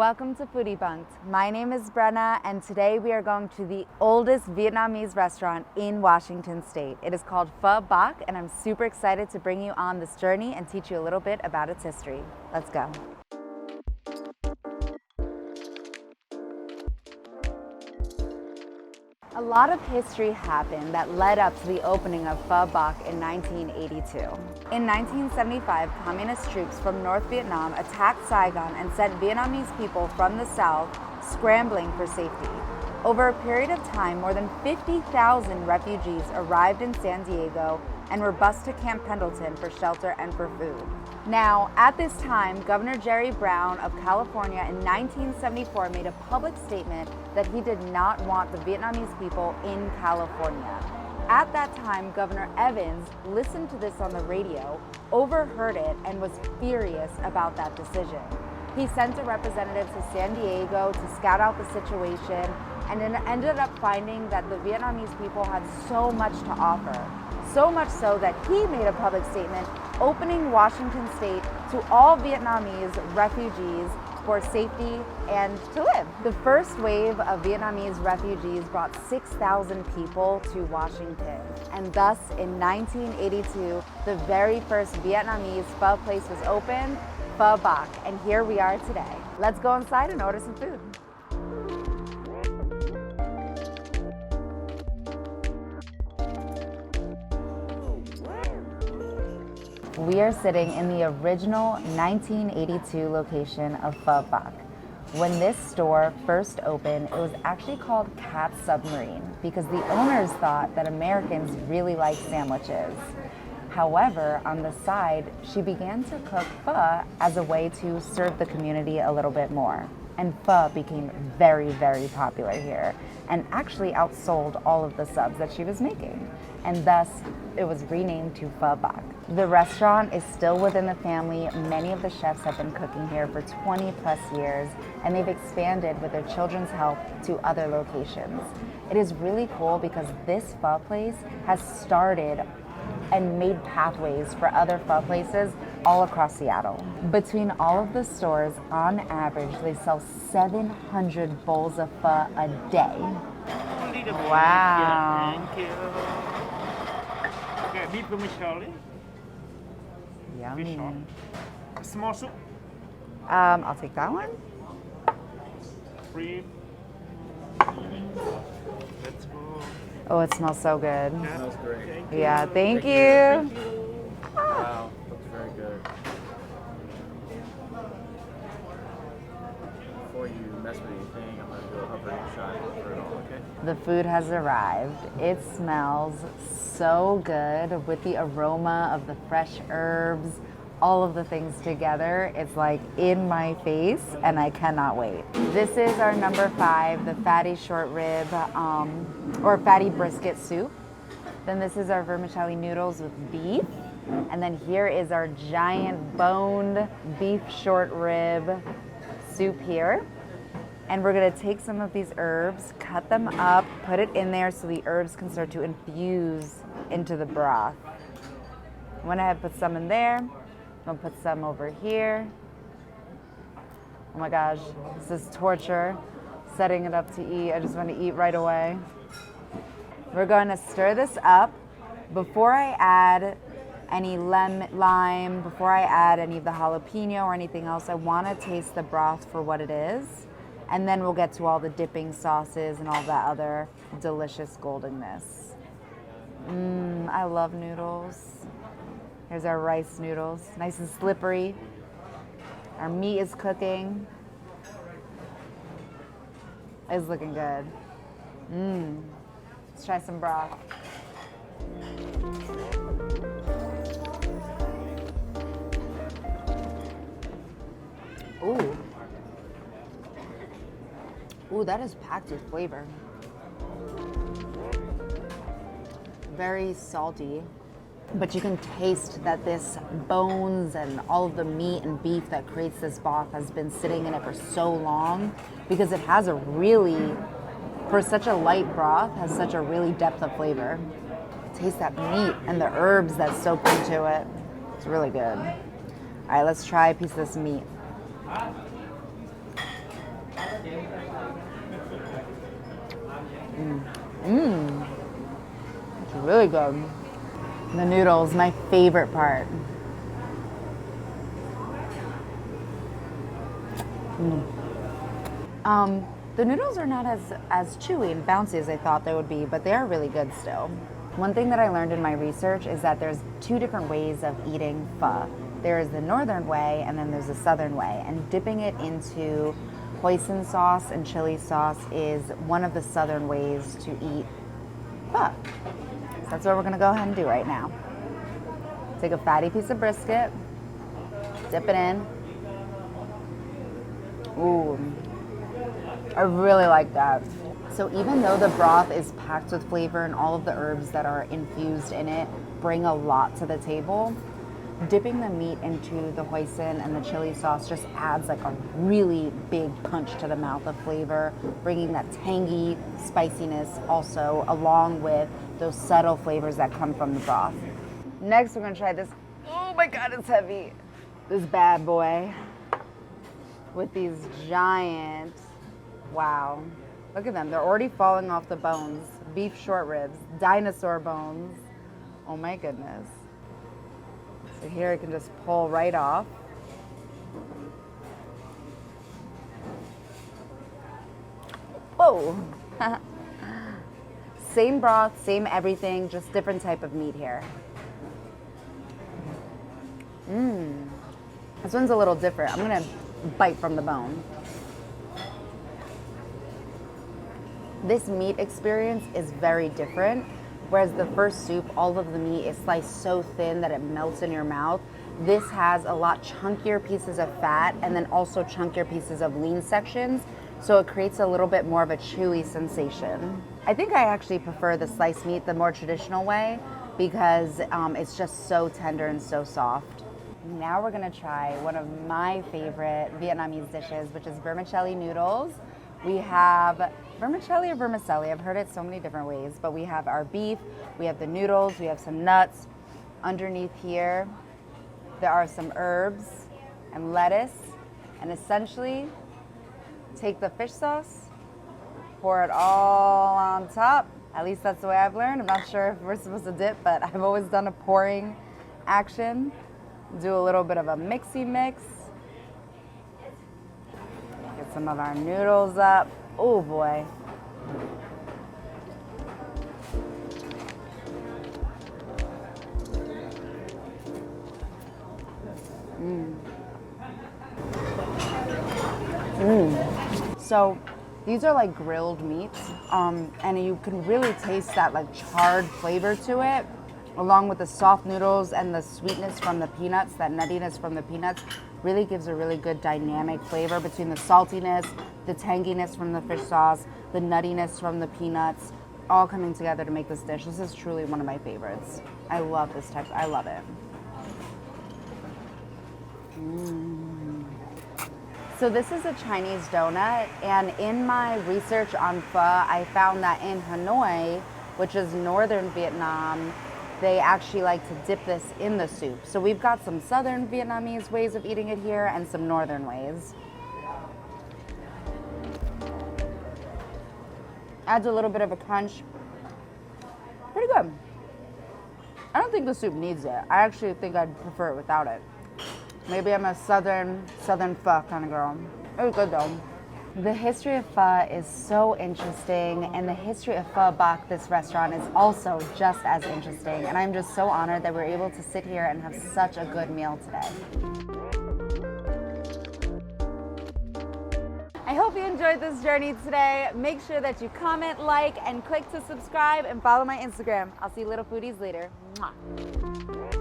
Welcome to Foodie Bunked. My name is Brenna, and today we are going to the oldest Vietnamese restaurant in Washington State. It is called Pho Bac, and I'm super excited to bring you on this journey and teach you a little bit about its history. Let's go. A lot of history happened that led up to the opening of Pho Bac in 1982. In 1975, communist troops from North Vietnam attacked Saigon and sent Vietnamese people from the south scrambling for safety. Over a period of time, more than 50,000 refugees arrived in San Diego and were bused to Camp Pendleton for shelter and for food. Now, at this time, Governor Jerry Brown of California in 1974 made a public statement that he did not want the Vietnamese people in California. At that time, Governor Evans listened to this on the radio, overheard it, and was furious about that decision. He sent a representative to San Diego to scout out the situation, and then ended up finding that the Vietnamese people had so much to offer. So much so that he made a public statement opening Washington State to all Vietnamese refugees for safety and to live. The first wave of Vietnamese refugees brought 6,000 people to Washington. And thus, in 1982, the very first Vietnamese pho place was opened, Pho Bac, and here we are today. Let's go inside and order some food. We are sitting in the original 1982 location of Pho Bac. When this store first opened, it was actually called Cat Submarine because the owners thought that Americans really like sandwiches. However, on the side, she began to cook pho as a way to serve the community a little bit more. And pho became very, very popular here and actually outsold all of the subs that she was making. And thus, it was renamed to Pho Bac. The restaurant is still within the family. Many of the chefs have been cooking here for 20 plus years, and they've expanded with their children's help to other locations. It is really cool because this pho place has started and made pathways for other pho places all across Seattle. Between all of the stores, on average, they sell 700 bowls of pho a day. Wow. Thank you. Okay, beef vermicelli. Yummy. A small soup. I'll take that one. Free. Let's go. Oh, it smells so good. That smells great. Yeah, thank you. Wow, looks very good. Before you mess with anything, I'm going to do a hovering shot for it all, okay? The food has arrived. It smells so good with the aroma of the fresh herbs, all of the things together. It's like in my face and I cannot wait. This is our number 5, the fatty short rib or fatty brisket soup. Then this is our vermicelli noodles with beef. And then here is our giant boned beef short rib soup here. And we're gonna take some of these herbs, cut them up, put it in there so the herbs can start to infuse into the broth. I went ahead and put some in there. I'm gonna put some over here. Oh my gosh, this is torture, setting it up to eat. I just wanna eat right away. We're gonna stir this up. Before I add any lime, before I add any of the jalapeno or anything else, I wanna taste the broth for what it is. And then we'll get to all the dipping sauces and all that other delicious goldenness. I love noodles. Here's our rice noodles, nice and slippery. Our meat is cooking. It's looking good. Let's try some broth. Ooh. Ooh, that is packed with flavor. Very salty, but you can taste that this bones and all of the meat and beef that creates this broth has been sitting in it for so long because it has a really, for such a light broth, has such a really depth of flavor. Taste that meat and the herbs that soak into it. It's really good. All right, let's try a piece of this meat. It's really good. The noodles, my favorite part. The noodles are not as chewy and bouncy as I thought they would be, but they are really good still. One thing that I learned in my research is that there's two different ways of eating pho. There is the northern way and then there's the southern way, and dipping it into hoisin sauce and chili sauce is one of the southern ways to eat pho. So that's what we're gonna go ahead and do right now. Take a fatty piece of brisket, dip it in. Ooh, I really like that. So even though the broth is packed with flavor and all of the herbs that are infused in it bring a lot to the table, dipping the meat into the hoisin and the chili sauce just adds like a really big punch to the mouth of flavor, bringing that tangy spiciness also along with those subtle flavors that come from the broth. Next, we're gonna try this. Oh my God, it's heavy. This bad boy with these giant, wow. Look at them, they're already falling off the bones. Beef short ribs, dinosaur bones. Oh my goodness. So here I can just pull right off. Whoa. Same broth, same everything, just different type of meat here. This one's a little different. I'm gonna bite from the bone. This meat experience is very different. Whereas the first soup, all of the meat is sliced so thin that it melts in your mouth. This has a lot chunkier pieces of fat and then also chunkier pieces of lean sections. So it creates a little bit more of a chewy sensation. I think I actually prefer the sliced meat the more traditional way because it's just so tender and so soft. Now we're gonna try one of my favorite Vietnamese dishes, which is vermicelli noodles. We have vermicelli or vermicelli, I've heard it so many different ways, but we have our beef, we have the noodles, we have some nuts. Underneath here, there are some herbs and lettuce, and essentially take the fish sauce, pour it all on top. At least that's the way I've learned. I'm not sure if we're supposed to dip, but I've always done a pouring action. Do a little bit of a mixy mix. Get some of our noodles up. Oh boy. So these are like grilled meats, and you can really taste that like charred flavor to it, along with the soft noodles and the sweetness from the peanuts, that nuttiness from the peanuts really gives a really good dynamic flavor between the saltiness, the tanginess from the fish sauce, the nuttiness from the peanuts, all coming together to make this dish. This is truly one of my favorites. I love this type, I love it. So this is a Chinese donut, and in my research on pho, I found that in Hanoi, which is northern Vietnam, they actually like to dip this in the soup. So we've got some southern Vietnamese ways of eating it here and some northern ways. Adds a little bit of a crunch. Pretty good. I don't think the soup needs it. I actually think I'd prefer it without it. Maybe I'm a southern pho kind of girl. It was good though. The history of pho is so interesting, and the history of Pho Bac, this restaurant, is also just as interesting. And I'm just so honored that we're able to sit here and have such a good meal today. I hope you enjoyed this journey today. Make sure that you comment, like, and click to subscribe and follow my Instagram. I'll see you little foodies later. Mwah.